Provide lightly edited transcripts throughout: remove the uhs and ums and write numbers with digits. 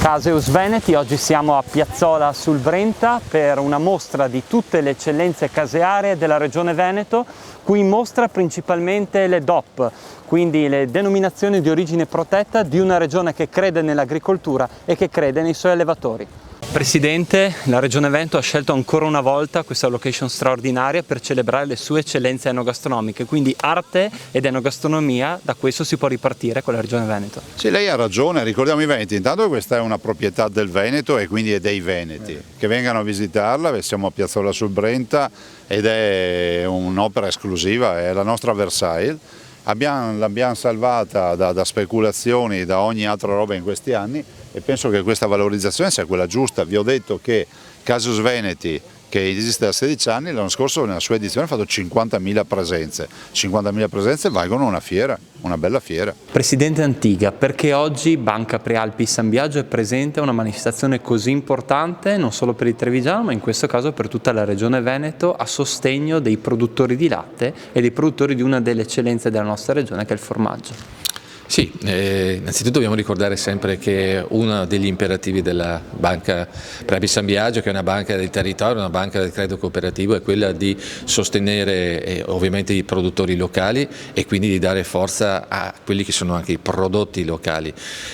Caseus Veneti, oggi siamo a Piazzola sul Brenta per una mostra di tutte le eccellenze casearie della regione Veneto, qui in mostra principalmente le DOP, quindi le denominazioni di origine protetta di una regione che crede nell'agricoltura e che crede nei suoi allevatori. Presidente, la Regione Veneto ha scelto ancora una volta questa location straordinaria per celebrare le sue eccellenze enogastronomiche, quindi arte ed enogastronomia, da questo si può ripartire con la Regione Veneto. Sì, lei ha ragione, ricordiamo i Veneti, intanto questa è una proprietà del Veneto e quindi è dei Veneti, che vengano a visitarla, siamo a Piazzola sul Brenta ed è un'opera esclusiva, è la nostra Versailles. L'abbiamo salvata da speculazioni, da ogni altra roba in questi anni e penso che questa valorizzazione sia quella giusta. Vi ho detto che Caseus Veneti, che esiste da 16 anni, l'anno scorso nella sua edizione ha fatto 50.000 presenze. 50.000 presenze valgono una fiera, una bella fiera. Presidente Antiga, perché oggi Banca Prealpi San Biagio è presente a una manifestazione così importante, non solo per il Trevigiano, ma in questo caso per tutta la Regione Veneto, a sostegno dei produttori di latte e dei produttori di una delle eccellenze della nostra regione, che è il formaggio? Sì, innanzitutto dobbiamo ricordare sempre che uno degli imperativi della Banca Prealpi San Biagio, che è una banca del territorio, una banca del credito cooperativo, è quella di sostenere ovviamente i produttori locali e quindi di dare forza a quelli che sono anche i prodotti locali.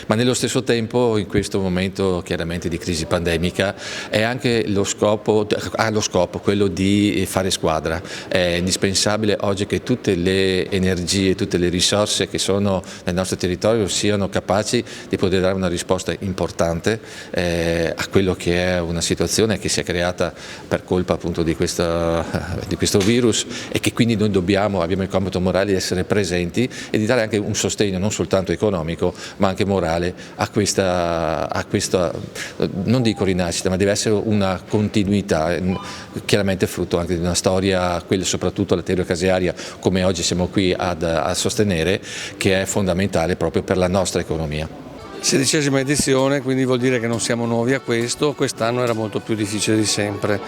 Ma nello stesso tempo, in questo momento chiaramente di crisi pandemica, è anche ha lo scopo quello di fare squadra. È indispensabile oggi che tutte le energie, tutte le risorse che sono nel nostro territorio siano capaci di poter dare una risposta importante a quello che è una situazione che si è creata per colpa appunto di questo virus e che quindi noi abbiamo il compito morale di essere presenti e di dare anche un sostegno non soltanto economico ma anche morale a questa non dico rinascita, ma deve essere una continuità, chiaramente frutto anche di una storia, quella soprattutto la teoria casearia come oggi siamo qui a sostenere, che è fondamentale proprio per la nostra economia. 16ª edizione, quindi vuol dire che non siamo nuovi a questo, quest'anno era molto più difficile di sempre.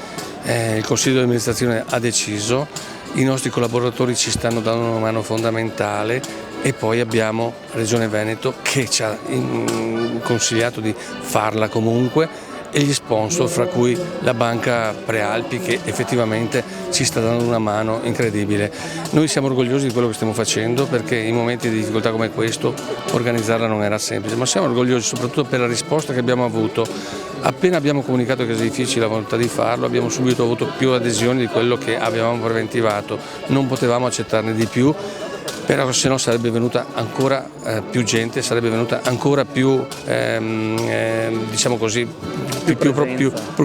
Il Consiglio di amministrazione ha deciso, i nostri collaboratori ci stanno dando una mano fondamentale e poi abbiamo Regione Veneto che ci ha consigliato di farla comunque e gli sponsor, fra cui la Banca Prealpi, che effettivamente ci sta dando una mano incredibile. Noi siamo orgogliosi di quello che stiamo facendo perché in momenti di difficoltà come questo organizzarla non era semplice, ma siamo orgogliosi soprattutto per la risposta che abbiamo avuto. Appena abbiamo comunicato che era difficile la volontà di farlo, abbiamo subito avuto più adesioni di quello che avevamo preventivato, non potevamo accettarne di più. Però se no sarebbe venuta ancora più gente, sarebbe venuta ancora più, diciamo così, più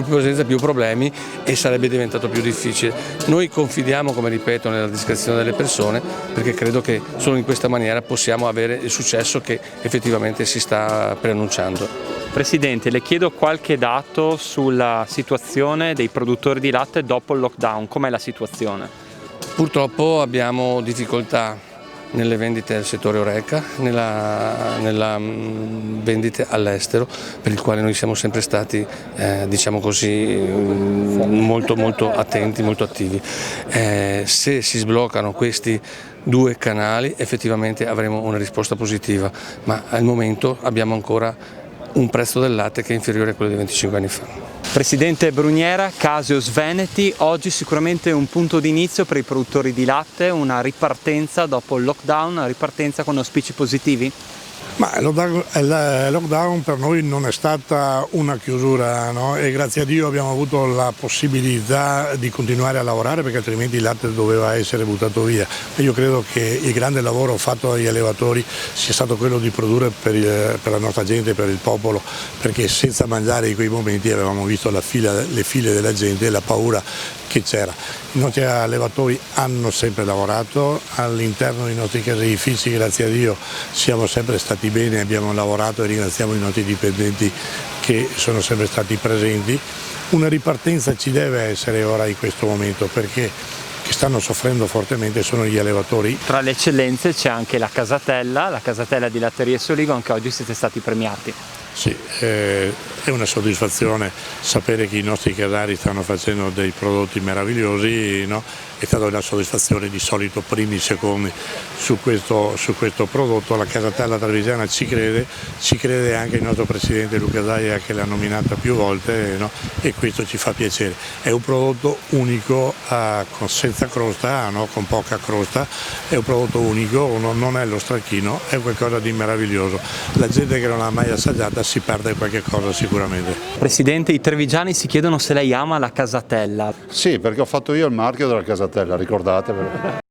presenza, più problemi e sarebbe diventato più difficile. Noi confidiamo, come ripeto, nella discrezione delle persone perché credo che solo in questa maniera possiamo avere il successo che effettivamente si sta preannunciando. Presidente, le chiedo qualche dato sulla situazione dei produttori di latte dopo il lockdown, com'è la situazione? Purtroppo abbiamo difficoltà nelle vendite del settore Horeca, nella vendite all'estero, per il quale noi siamo sempre stati diciamo così molto attenti, molto attivi. Se si sbloccano questi due canali effettivamente avremo una risposta positiva, ma al momento abbiamo ancora un prezzo del latte che è inferiore a quello di 25 anni fa. Presidente Bruniera, Caseus Veneti, oggi sicuramente un punto di inizio per i produttori di latte, una ripartenza dopo il lockdown, una ripartenza con auspici positivi? Ma il lockdown per noi non è stata una chiusura, no? E grazie a Dio abbiamo avuto la possibilità di continuare a lavorare perché altrimenti il latte doveva essere buttato via. E io credo che il grande lavoro fatto dagli allevatori sia stato quello di produrre per la nostra gente, per il popolo, perché senza mangiare in quei momenti avevamo visto le file della gente e la paura che c'era. I nostri allevatori hanno sempre lavorato all'interno dei nostri caseifici, grazie a Dio siamo sempre stati bene, abbiamo lavorato e ringraziamo i nostri dipendenti che sono sempre stati presenti. Una ripartenza ci deve essere ora in questo momento perché che stanno soffrendo fortemente sono gli allevatori. Tra le eccellenze c'è anche la Casatella di Latterie Soligo, anche oggi siete stati premiati. Sì, è una soddisfazione sapere che i nostri casari stanno facendo dei prodotti meravigliosi, no? è stata una soddisfazione, di solito primi, secondi su questo prodotto. La Casatella Trevigiana ci crede anche il nostro presidente Luca Zaia, che l'ha nominata più volte, no? E questo ci fa piacere. È un prodotto unico, senza crosta, no? Con poca crosta, è un prodotto unico, non è lo stracchino, è qualcosa di meraviglioso. La gente che non l'ha mai assaggiata si perde qualche cosa sicuramente. Presidente, i trevigiani si chiedono se lei ama la Casatella. Sì, perché ho fatto io il marchio della Casatella, ricordatevelo.